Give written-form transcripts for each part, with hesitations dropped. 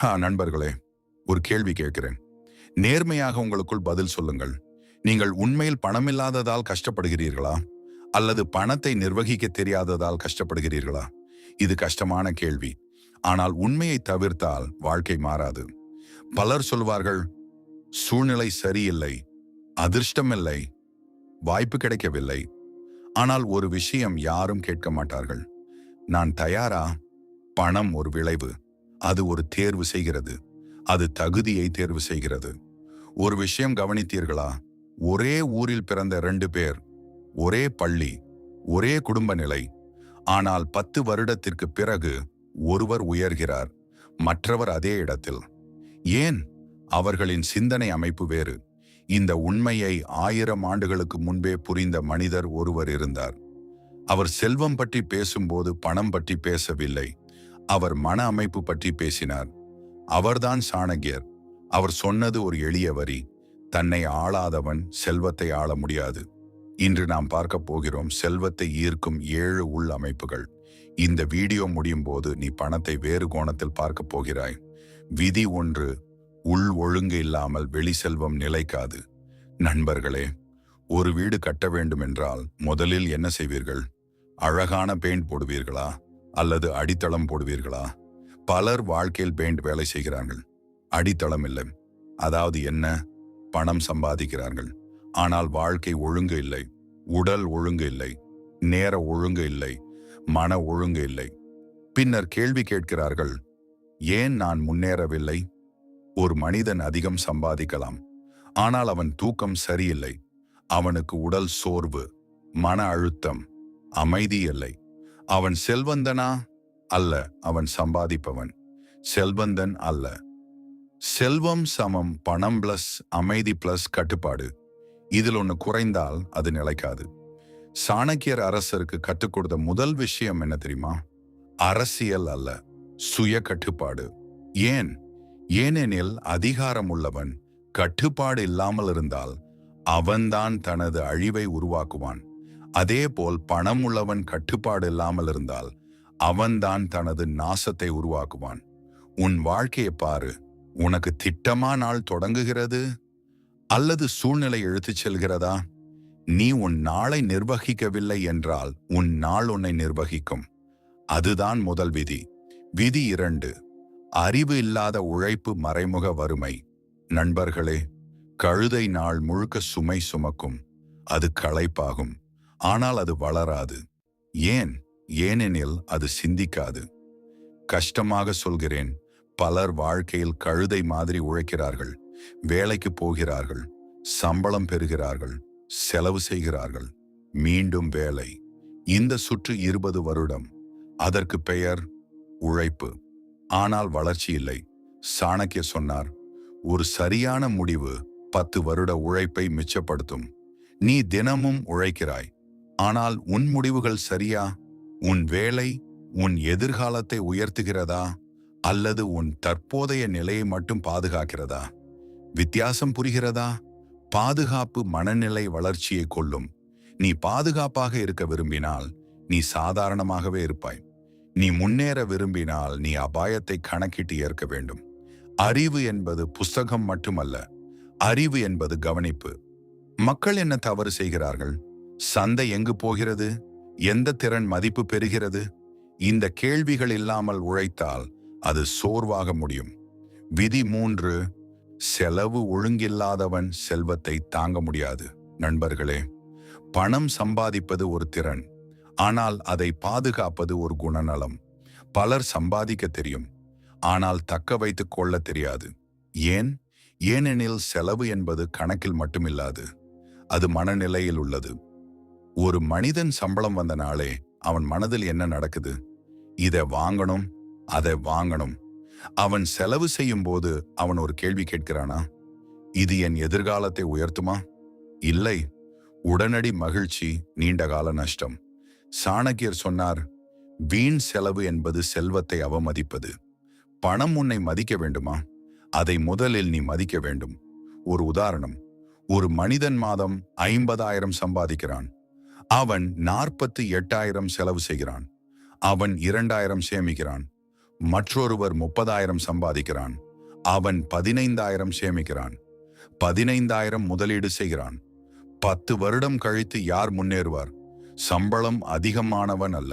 நண்பர்களே, ஒரு கேள்வி கேட்கிறேன். நேர்மையாக உங்களுக்குள் பதில் சொல்லுங்கள். நீங்கள் உண்மையில் பணமில்லாததால் கஷ்டப்படுகிறீர்களா? அல்லது பணத்தை நிர்வகிக்க தெரியாததால் கஷ்டப்படுகிறீர்களா? இது கஷ்டமான கேள்வி. ஆனால் உண்மையை தவிர்த்தால் வாழ்க்கை மாறாது. பலர் சொல்வார்கள், சூழ்நிலை சரியில்லை, அதிர்ஷ்டமில்லை, வாய்ப்பு கிடைக்கவில்லை. ஆனால் ஒரு விஷயம் யாரும் கேட்க மாட்டார்கள். நான் தயாரா? பணம் ஒரு விளைவு. அது ஒரு தேர்வு செய்கிறது. அது தகுதியை தேர்வு செய்கிறது. ஒரு விஷயம் கவனித்தீர்களா? ஒரே ஊரில் பிறந்த 2 பேர், ஒரே பள்ளி, ஒரே குடும்ப நிலை. ஆனால் 10 வருடத்திற்கு பிறகு ஒருவர் உயர்கிறார், மற்றவர் அதே இடத்தில். ஏன்? அவர்களின் சிந்தனை அமைப்பு வேறு. இந்த உண்மையை 1000 ஆண்டுகளுக்கு முன்பே புரிந்த மனிதர் ஒருவர் இருந்தார். அவர் செல்வம் பற்றி பேசும்போது பணம் பற்றி பேசவில்லை. அவர் மன அமைப்பு பற்றி பேசினார். அவர்தான் சாணக்கியர். அவர் சொன்னது ஒரு எளிய வரி: தன்னை ஆளாதவன் செல்வத்தை ஆள முடியாது. இன்று நாம் பார்க்க போகிறோம் செல்வத்தை ஈர்க்கும் 7 உள் அமைப்புகள். இந்த வீடியோ முடியும் போது நீ பணத்தை வேறு கோணத்தில் பார்க்க போகிறாய். விதி 1: உள் ஒழுங்கு இல்லாமல் வெளி செல்வம் நிலைக்காது. நண்பர்களே, ஒரு வீடு கட்ட வேண்டும் என்றால் முதலில் என்ன செய்வீர்கள்? அழகான பெயிண்ட் போடுவீர்களா அல்லது அடித்தளம் போடுவீர்களா? பலர் வாழ்க்கையில் பெயிண்ட் வேலை செய்கிறார்கள், அடித்தளம் இல்லை. அதாவது என்ன? பணம் சம்பாதிக்கிறார்கள், ஆனால் வாழ்க்கை ஒழுங்கு இல்லை, உடல் ஒழுங்கு இல்லை, நேர ஒழுங்கு இல்லை, மன ஒழுங்கு இல்லை. பின்னர் கேள்வி கேட்கிறார்கள், ஏன் நான் முன்னேறவில்லை? ஒரு மனிதன் அதிகம் சம்பாதிக்கலாம், ஆனால் அவன் தூக்கம் சரியில்லை. அவனுக்கு உடல் சோர்வு, மன அழுத்தம், அமைதி இல்லை. அவன் செல்வந்தனா? அல்ல, அவன் சம்பாதிப்பவன். செல்வந்தன் அல்ல. செல்வம் சமம் பணம் பிளஸ் அமைதி பிளஸ் கட்டுப்பாடு. இதில் ஒன்று குறைந்தால் அது நிலைக்காது. சாணக்கியர் அரசருக்கு கற்றுக் கொடுத்த முதல் விஷயம் என்ன தெரியுமா? அரசியல் அல்ல, சுய கட்டுப்பாடு. ஏன்? ஏனெனில் அதிகாரம் உள்ளவன் கட்டுப்பாடு இல்லாமல் இருந்தால் அவன்தான் தனது அழிவை உருவாக்குவான். அதேபோல் பணம் உள்ளவன் கட்டுப்பாடு இல்லாமல் இருந்தால் அவன்தான் தனது நாசத்தை உருவாக்குவான். உன் வாழ்க்கையை பாரு. உனக்கு திட்டமா நாள் தொடங்குகிறது அல்லது சூழ்நிலை இழுத்துச் செல்கிறதா? நீ உன் நாளை நிர்வகிக்கவில்லை என்றால் உன் நாள் உன்னை நிர்வகிக்கும். அதுதான் முதல் விதி. விதி 2: அறிவு இல்லாத உழைப்பு மறைமுக வறுமை. நண்பர்களே, கழுதை நாள் முழுக்க சுமை சுமக்கும். அது களைப்பாகும், ஆனால் அது வளராது. ஏன்? ஏனெனில் அது சிந்திக்காது. கஷ்டமாக சொல்கிறேன், பலர் வாழ்க்கையில் கழுதை மாதிரி உழைக்கிறார்கள். வேலைக்கு போகிறார்கள், சம்பளம் பெறுகிறார்கள், செலவு செய்கிறார்கள், மீண்டும் வேலை. இந்த சுற்று 20 வருடம். அதற்கு பெயர் உழைப்பு. ஆனால் வளர்ச்சி இல்லை. சாணக்கியர் சொன்னார், ஒரு சரியான முடிவு 10 வருட உழைப்பை மிச்சப்படுத்தும். நீ தினமும் உழைக்கிறாய், ஆனால் உன் முடிவுகள் சரியா? உன் வேலை உன் எதிர்காலத்தை உயர்த்துகிறதா அல்லது உன் தற்போதைய நிலையை மட்டும் பாதுகாக்கிறதா? வித்தியாசம் புரிகிறதா? பாதுகாப்பு மனநிலை வளர்ச்சியை கொல்லும். நீ பாதுகாப்பாக இருக்க விரும்பினால் நீ சாதாரணமாகவே இருப்பாய். நீ முன்னேற விரும்பினால் நீ அபாயத்தை கணக்கிட்டு ஏற்க வேண்டும். அறிவு என்பது புஸ்தகம் மட்டுமல்ல, அறிவு என்பது கவனிப்பு. மக்கள் என்ன தவறு செய்கிறார்கள்? சந்தை எங்கு போகிறது? எந்த திறன் மதிப்பு பெறுகிறது? இந்த கேள்விகள் இல்லாமல் உழைத்தால் அது சோர்வாக முடியும். விதி 3: செலவு ஒழுங்கில்லாதவன் செல்வத்தை தாங்க முடியாது. நண்பர்களே, பணம் சம்பாதிப்பது ஒரு திறன், ஆனால் அதை பாதுகாப்பது ஒரு குணநலம். பலர் சம்பாதிக்க தெரியும், ஆனால் தக்க வைத்துக் கொள்ள தெரியாது. ஏன்? ஏனெனில் செலவு என்பது கணக்கில் மட்டுமில்லாது, அது மனநிலையில் உள்ளது. ஒரு மனிதன் சம்பளம் வந்த நாளே அவன் மனதில் என்ன நடக்குது? இதை வாங்கணும், அதை வாங்கணும். அவன் செலவு செய்யும் போது அவன் ஒரு கேள்வி கேட்கிறானா? இது என் எதிர்காலத்தை உயர்த்துமா? இல்லை. உடனடி மகிழ்ச்சி, நீண்டகால நஷ்டம். சாணக்கியர் சொன்னார், வீண் செலவு என்பது செல்வத்தை அவமதிப்பது. பணம் உன்னை மதிக்க வேண்டுமா? அதை முதலில் நீ மதிக்க வேண்டும். ஒரு உதாரணம்: ஒரு மனிதன் மாதம் 50,000 சம்பாதிக்கிறான். அவன் 48,000 செலவு செய்கிறான். அவன் 2,000 சேமிக்கிறான். மற்றொருவர் 30,000 சம்பாதிக்கிறான். அவன் 15,000 சேமிக்கிறான். 15,000 முதலீடு செய்கிறான். 10 வருடம் கழித்து யார் முன்னேறுவார்? சம்பளம் அதிகமானவன் அல்ல,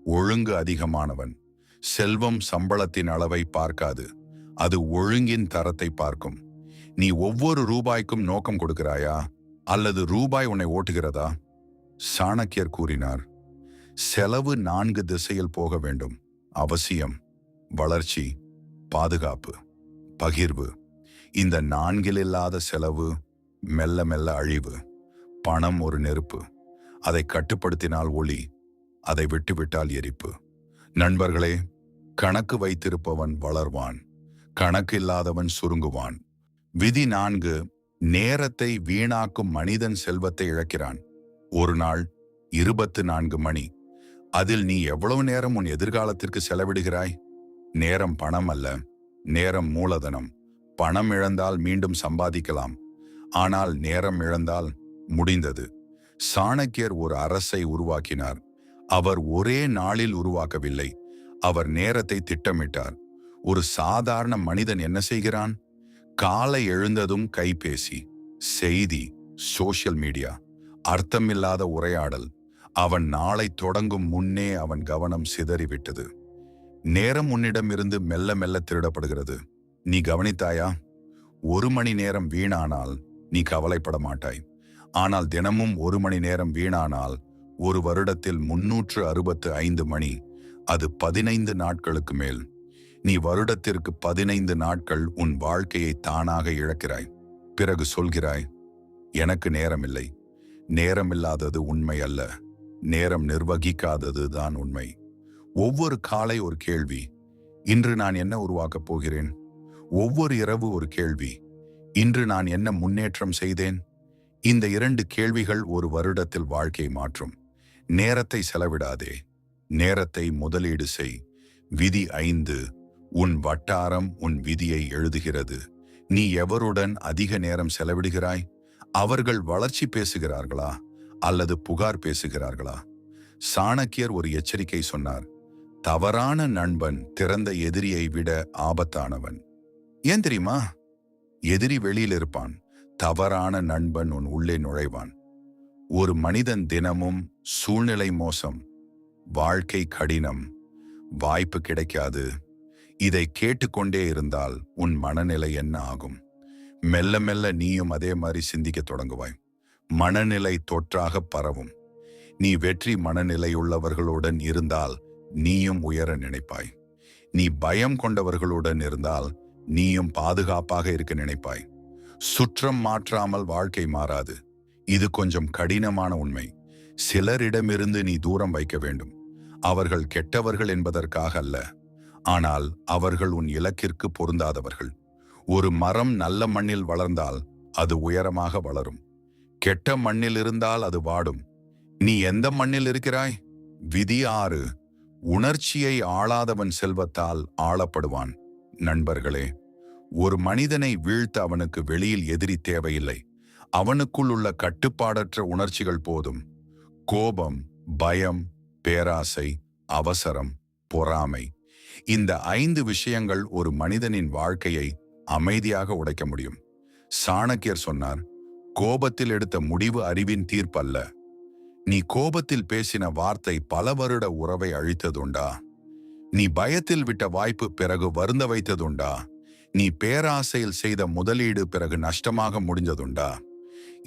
ஒழுங்கு அதிகமானவன். செல்வம் சம்பளத்தின் அளவை பார்க்காது, அது ஒழுங்கின் தரத்தை பார்க்கும். நீ ஒவ்வொரு ரூபாய்க்கும் நோக்கம் கொடுக்கிறாயா, அல்லது ரூபாய் உன்னை ஓட்டுகிறதா? சாணக்கியர் கூறினார், செலவு 4 திசையில் போக வேண்டும். அவசியம், வளர்ச்சி, பாதுகாப்பு, பகிர்வு. இந்த 4 இல்லாத செலவு மெல்ல மெல்ல அழிவு. பணம் ஒரு நெருப்பு, அதை கட்டுப்படுத்தினால் ஒளி, அதை விட்டுவிட்டால் எரிப்பு. நண்பர்களே, கணக்கு வைத்திருப்பவன் வளர்வான், கணக்கு இல்லாதவன் சுருங்குவான். விதி 4. நேரத்தை வீணாக்கும் மனிதன் செல்வத்தை இழக்கிறான். ஒரு நாள் 24 மணி. அதில் நீ எவ்வளவு நேரம் உன் எதிர்காலத்திற்கு செலவிடுகிறாய்? நேரம் பணம் அல்ல, நேரம் மூலதனம். பணம் இழந்தால் மீண்டும் சம்பாதிக்கலாம், ஆனால் நேரம் இழந்தால் முடிந்தது. சாணக்கியர் ஒரு அரசை உருவாக்கினார். அவர் ஒரே நாளில் உருவாக்கவில்லை, அவர் நேரத்தை திட்டமிட்டார். ஒரு சாதாரண மனிதன் என்ன செய்கிறான்? காலை எழுந்ததும் கைபேசி, செய்தி, சோஷியல் மீடியா, அர்த்தமில்லாத உரையாடல். அவன் நாளை தொடங்கும் முன்னே அவன் கவனம் சிதறிவிட்டது. நேரம் உன்னிடமிருந்து மெல்ல மெல்ல திருடப்படுகிறது. நீ கவனித்தாயா? 1 மணி நேரம் வீணானால் நீ கவலைப்பட மாட்டாய். ஆனால் தினமும் 1 மணி நேரம் வீணானால் ஒரு வருடத்தில் 365 மணி, அது 15 நாட்களுக்கு மேல். நீ வருடத்திற்கு 15 நாட்கள் உன் வாழ்க்கையை தானாக இழக்கிறாய். பிறகு சொல்கிறாய், எனக்கு நேரமில்லை. நேரமில்லாதது உண்மை அல்ல, நேரம் நிர்வகிக்காதது தான் உண்மை. ஒவ்வொரு காலை ஒரு கேள்வி, இன்று நான் என்ன உருவாக்கப் போகிறேன்? ஒவ்வொரு இரவு ஒரு கேள்வி, இன்று நான் என்ன முன்னேற்றம் செய்தேன்? இந்த 2 கேள்விகள் ஒரு வருடத்தில் வாழ்க்கை மாற்றும். நேரத்தை செலவிடாதே, நேரத்தை முதலீடு செய். விதி 5. உன் வட்டாரம் உன் விதியை எழுதுகிறது. நீ எவருடன் அதிக நேரம் செலவிடுகிறாய்? அவர்கள் வளர்ச்சி பேசுகிறார்களா அல்லது புகார் பேசுகிறார்களா? சாணக்கியர் ஒரு எச்சரிக்கை சொன்னார், தவறான நண்பன் திறந்த எதிரியை விட ஆபத்தானவன். ஏன் தெரியுமா? எதிரி வெளியில் இருப்பான், தவறான நண்பன் உன் உள்ளே நுழைவான். ஒரு மனிதன் தினமும் சூழ்நிலை மோசம், வாழ்க்கை கடினம், வாய்ப்பு கிடைக்காது, இதை கேட்டுக்கொண்டே இருந்தால் உன் மனநிலை என்ன ஆகும்? மெல்ல மெல்ல நீயும் அதே மாதிரி சிந்திக்க தொடங்குவாய். மனநிலை தொற்றாக பரவும். நீ வெற்றி மனநிலையுள்ளவர்களுடன் இருந்தால் நீயும் உயர நினைப்பாய். நீ பயம் கொண்டவர்களுடன் இருந்தால் நீயும் பாதுகாப்பாக இருக்க நினைப்பாய். சுற்றம் மாற்றாமல் வாழ்க்கை மாறாது. இது கொஞ்சம் கடினமான உண்மை. சிலரிடமிருந்து நீ தூரம் வைக்க வேண்டும். அவர்கள் கெட்டவர்கள் என்பதற்காக அல்ல, ஆனால் அவர்கள் உன் இலக்கிற்கு பொருந்தாதவர்கள். ஒரு மரம் நல்ல மண்ணில் வளர்ந்தால் அது உயரமாக வளரும். கெட்ட மண்ணில் இருந்தால் அது வாடும். நீ எந்த மண்ணில் இருக்கிறாய்? விதி 6. உணர்ச்சியை ஆளாதவன் செல்வத்தால் ஆளப்படுவான். நண்பர்களே, ஒரு மனிதனை வீழ்த்த அவனுக்கு வெளியில் எதிரி தேவையில்லை. அவனுக்குள் உள்ள கட்டுப்பாடற்ற உணர்ச்சிகள் போதும். கோபம், பயம், பேராசை, அவசரம், பொறாமை. இந்த 5 விஷயங்கள் ஒரு மனிதனின் வாழ்க்கையை அமைதியாக உடைக்க முடியும். சாணக்கியர் சொன்னார், கோபத்தில் எடுத்த முடிவு அறிவின் தீர்ப்பல்ல. நீ கோபத்தில் பேசின வார்த்தை பல வருட உறவை அழித்ததுண்டா? நீ பயத்தில் விட்ட வாய்ப்பு பிறகு வருந்த வைத்ததுண்டா? நீ பேராசையில் செய்த முதலீடு பிறகு நஷ்டமாக முடிஞ்சதுண்டா?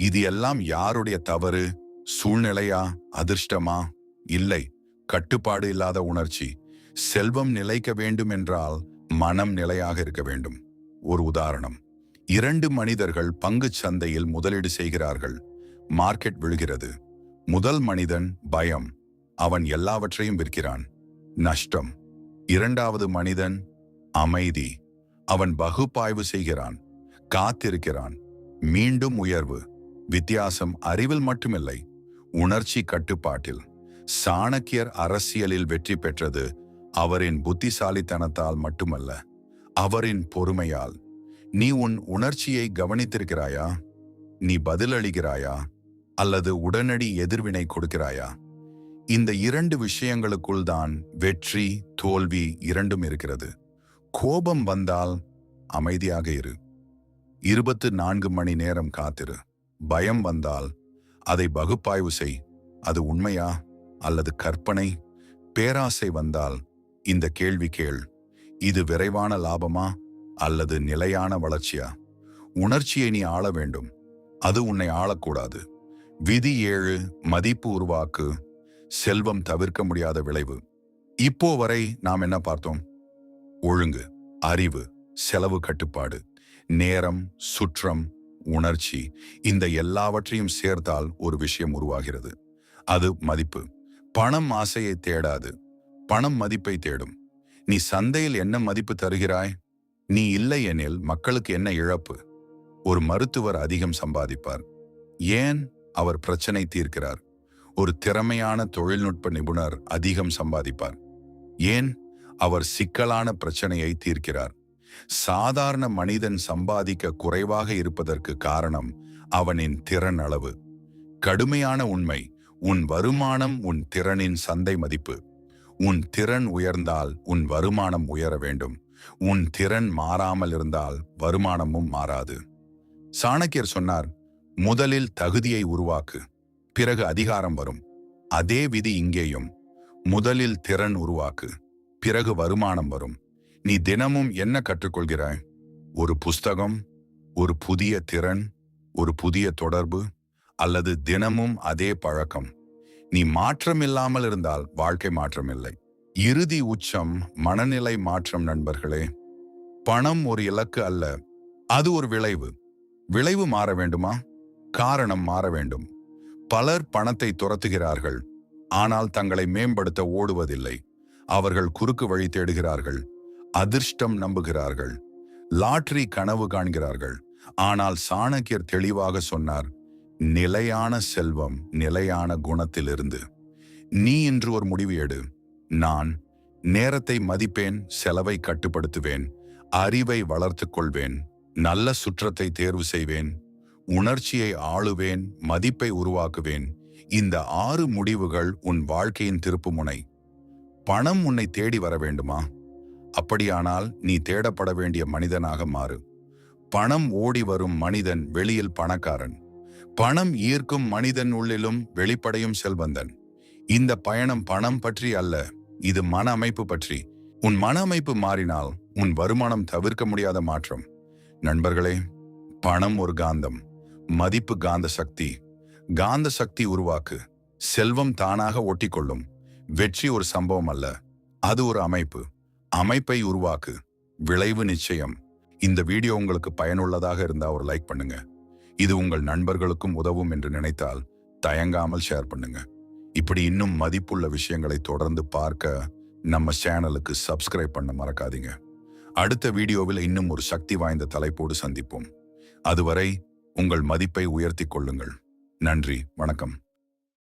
இது எல்லாம் யாருடைய தவறு? சூழ்நிலையா? அதிர்ஷ்டமா? இல்லை, கட்டுப்பாடு இல்லாத உணர்ச்சி. செல்வம் நிலைக்க வேண்டும் என்றால் மனம் நிலையாக இருக்க வேண்டும். ஒரு உதாரணம், 2 மனிதர்கள் பங்குச் சந்தையில் முதலீடு செய்கிறார்கள். மார்க்கெட் விழுகிறது. முதல் மனிதன் பயம், அவன் எல்லாவற்றையும் விற்கிறான், நஷ்டம். 2வது மனிதன் அமைதி, அவன் பகுப்பாய்வு செய்கிறான், காத்திருக்கிறான், மீண்டும் உயர்வு. வித்தியாசம் அறிவில் மட்டுமில்லை, உணர்ச்சி கட்டுப்பாட்டில். சாணக்கியர் அரசியலில் வெற்றி பெற்றது அவரின் புத்திசாலித்தனத்தால் மட்டுமல்ல, அவரின் பொறுமையால். நீ உன் உணர்ச்சியை கவனித்திருக்கிறாயா? நீ பதிலளிக்கிறாயா அல்லது உடனடி எதிர்வினை கொடுக்கிறாயா? இந்த இரண்டு விஷயங்களுக்குள் தான் வெற்றி தோல்வி இரண்டும் இருக்கிறது. கோபம் வந்தால் அமைதியாக இரு. 24 மணி நேரம் காத்திரு. பயம் வந்தால் அதை பகுப்பாய்வு செய். அது உண்மையா அல்லது கற்பனை? பேராசை வந்தால் இந்த கேள்வி கேள். இது விரைவான லாபமா அல்லது நிலையான வளர்ச்சியா? உணர்ச்சியை நீ ஆள வேண்டும், அது உன்னை ஆளக்கூடாது. விதி 7 மதிப்பு உருவாக்கு, செல்வம் தவிர்க்க முடியாத விளைவு. இப்போ வரை நாம் என்ன பார்த்தோம்? ஒழுங்கு, அறிவு, செலவு கட்டுப்பாடு, நேரம், சுற்றம், உணர்ச்சி, இந்த எல்லாவற்றையும் சேர்த்தால் ஒரு விஷயம் உருவாகிறது. அது மதிப்பு. பணம் ஆசையை தேடாது, பணம் மதிப்பை தேடும். நீ சந்தையில் என்ன மதிப்பு தருகிறாய்? நீ இல்லை எனில் மக்களுக்கு என்ன இழப்பு? ஒரு மருத்துவர் அதிகம் சம்பாதிப்பார். ஏன்? அவர் பிரச்சனை தீர்க்கிறார். ஒரு திறமையான தொழில்நுட்ப நிபுணர் அதிகம் சம்பாதிப்பார். ஏன்? அவர் சிக்கலான பிரச்சனையை தீர்க்கிறார். சாதாரண மனிதன் சம்பாதிக்க குறைவாக இருப்பதற்கு காரணம் அவனின் திறன் அளவு. கடுமையான உண்மை, உன் வருமானம் உன் திறனின் சந்தை மதிப்பு. உன் திறன் உயர்ந்தால் உன் வருமானம் உயர வேண்டும். உன் திறன் மாறாமல் இருந்தால் வருமானமும் மாறாது. சாணக்கியர் சொன்னார், முதலில் தகுதியை உருவாக்கு, பிறகு அதிகாரம் வரும். அதே விதி இங்கேயும். முதலில் திறன் உருவாக்கு, பிறகு வருமானம் வரும். நீ தினமும் என்ன கற்றுக்கொள்கிறாய்? ஒரு புஸ்தகம், ஒரு புதிய திறன், ஒரு புதிய தொடர்பு, அல்லது தினமும் அதே பழக்கம்? நீ மாற்றம் இல்லாமல் இருந்தால் வாழ்க்கை மாற்றம் இல்லை. இறுதி உச்சம் மனநிலை மாற்றம். நண்பர்களே, பணம் ஒரு இலக்கு அல்ல, அது ஒரு விளைவு. விளைவு மாற வேண்டுமா? காரணம் மாற வேண்டும். பலர் பணத்தை துரத்துகிறார்கள், ஆனால் தங்களை மேம்படுத்த ஓடுவதில்லை. அவர்கள் குறுக்கு வழி தேடுகிறார்கள், அதிர்ஷ்டம் நம்புகிறார்கள், லாட்டரி கனவு காண்கிறார்கள். ஆனால் சாணக்கியர் தெளிவாக சொன்னார், நிலையான செல்வம் நிலையான குணத்திலிருந்து. நீ இன்று ஒரு முடிவு எடு. நான் நேரத்தை மதிப்பேன், செலவை கட்டுப்படுத்துவேன், அறிவை வளர்த்து கொள்வேன், நல்ல சுற்றத்தை தேர்வு செய்வேன், உணர்ச்சியை ஆளுவேன், மதிப்பை உருவாக்குவேன். இந்த 6 முடிவுகள் உன் வாழ்க்கையின் திருப்புமுனை. பணம் உன்னை தேடி வர வேண்டுமா? அப்படியானால் நீ தேடப்பட வேண்டிய மனிதனாக மாறு. பணம் ஓடி வரும் மனிதன் வெளியில் பணக்காரன். பணம் ஈர்க்கும் மனிதன் உள்ளிலும் வெளிப்படையும் செல்வந்தன். இந்த பயணம் பணம் பற்றி அல்ல, இது மன அமைப்பு பற்றி. உன் மன அமைப்பு மாறினால் உன் வருமானம் தவிர்க்க முடியாத மாற்றம். நண்பர்களே, பணம் ஒரு காந்தம், மதிப்பு காந்த சக்தி. காந்த சக்தி உருவாக்கு, செல்வம் தானாக ஒட்டிக்கொள்ளும். வெற்றி ஒரு சம்பவம் அல்ல, அது ஒரு அமைப்பு. அமைப்பை உருவாக்கு, விளைவு நிச்சயம். இந்த வீடியோ உங்களுக்கு பயனுள்ளதாக இருந்தா ஒரு லைக் பண்ணுங்க. இது உங்கள் நண்பர்களுக்கும் உதவும் என்று நினைத்தால் தயங்காமல் ஷேர் பண்ணுங்க. இப்படி இன்னும் மதிப்புள்ள விஷயங்களை தொடர்ந்து பார்க்க நம்ம சேனலுக்கு சப்ஸ்கிரைப் பண்ண மறக்காதீங்க. அடுத்த வீடியோவில் இன்னும் ஒரு சக்தி வாய்ந்த தலைப்போடு சந்திப்போம். அதுவரை உங்கள் மதிப்பை உயர்த்தி கொள்ளுங்கள். நன்றி, வணக்கம்.